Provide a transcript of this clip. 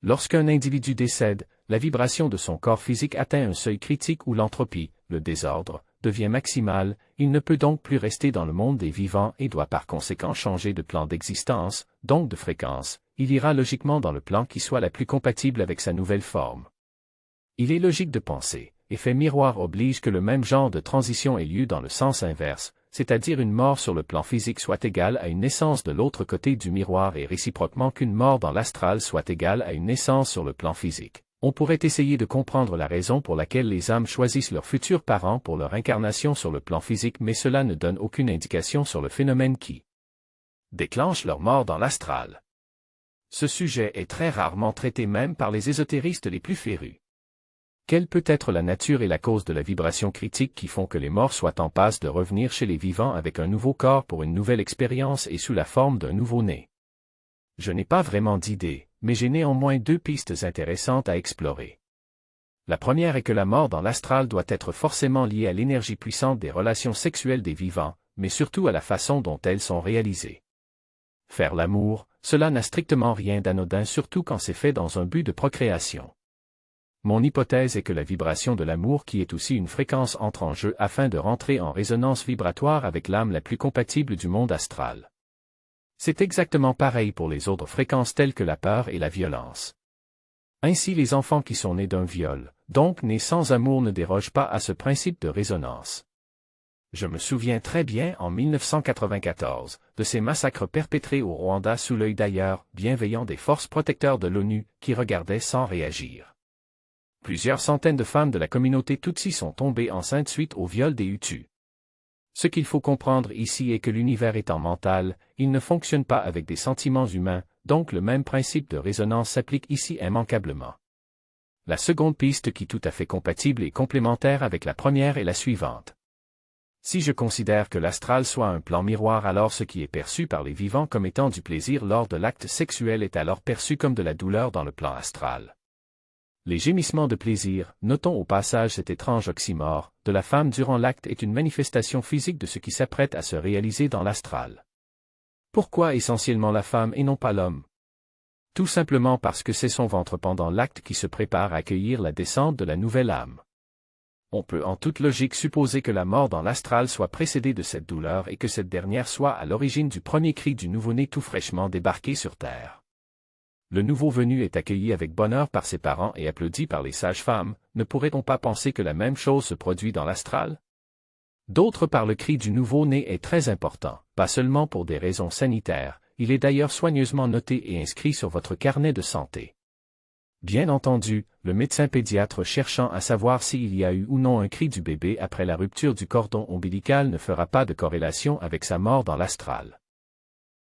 Lorsqu'un individu décède, la vibration de son corps physique atteint un seuil critique où l'entropie, le désordre, devient maximale, il ne peut donc plus rester dans le monde des vivants et doit par conséquent changer de plan d'existence, donc de fréquence, il ira logiquement dans le plan qui soit la plus compatible avec sa nouvelle forme. Il est logique de penser, effet miroir oblige que le même genre de transition ait lieu dans le sens inverse, c'est-à-dire une mort sur le plan physique soit égale à une naissance de l'autre côté du miroir et réciproquement qu'une mort dans l'astral soit égale à une naissance sur le plan physique. On pourrait essayer de comprendre la raison pour laquelle les âmes choisissent leurs futurs parents pour leur incarnation sur le plan physique, mais cela ne donne aucune indication sur le phénomène qui déclenche leur mort dans l'astral. Ce sujet est très rarement traité même par les ésotéristes les plus férus. Quelle peut être la nature et la cause de la vibration critique qui font que les morts soient en passe de revenir chez les vivants avec un nouveau corps pour une nouvelle expérience et sous la forme d'un nouveau-né? Je n'ai pas vraiment d'idée, mais j'ai néanmoins deux pistes intéressantes à explorer. La première est que la mort dans l'astral doit être forcément liée à l'énergie puissante des relations sexuelles des vivants, mais surtout à la façon dont elles sont réalisées. Faire l'amour, cela n'a strictement rien d'anodin, surtout quand c'est fait dans un but de procréation. Mon hypothèse est que la vibration de l'amour qui est aussi une fréquence entre en jeu afin de rentrer en résonance vibratoire avec l'âme la plus compatible du monde astral. C'est exactement pareil pour les autres fréquences telles que la peur et la violence. Ainsi les enfants qui sont nés d'un viol, donc nés sans amour, ne dérogent pas à ce principe de résonance. Je me souviens très bien en 1994 de ces massacres perpétrés au Rwanda sous l'œil d'ailleurs bienveillant des forces protecteurs de l'ONU qui regardaient sans réagir. Plusieurs centaines de femmes de la communauté Tutsi sont tombées enceintes suite au viol des Hutus. Ce qu'il faut comprendre ici est que l'univers étant mental, il ne fonctionne pas avec des sentiments humains, donc le même principe de résonance s'applique ici immanquablement. La seconde piste qui est tout à fait compatible et complémentaire avec la première est la suivante. Si je considère que l'astral soit un plan miroir, alors ce qui est perçu par les vivants comme étant du plaisir lors de l'acte sexuel est alors perçu comme de la douleur dans le plan astral. Les gémissements de plaisir, notons au passage cet étrange oxymore, de la femme durant l'acte est une manifestation physique de ce qui s'apprête à se réaliser dans l'astral. Pourquoi essentiellement la femme et non pas l'homme? Tout simplement parce que c'est son ventre pendant l'acte qui se prépare à accueillir la descente de la nouvelle âme. On peut en toute logique supposer que la mort dans l'astral soit précédée de cette douleur et que cette dernière soit à l'origine du premier cri du nouveau-né tout fraîchement débarqué sur Terre. Le nouveau venu est accueilli avec bonheur par ses parents et applaudi par les sages-femmes, ne pourrait-on pas penser que la même chose se produit dans l'astral? D'autre part, le cri du nouveau-né est très important, pas seulement pour des raisons sanitaires, il est d'ailleurs soigneusement noté et inscrit sur votre carnet de santé. Bien entendu, le médecin pédiatre cherchant à savoir s'il y a eu ou non un cri du bébé après la rupture du cordon ombilical ne fera pas de corrélation avec sa mort dans l'astral.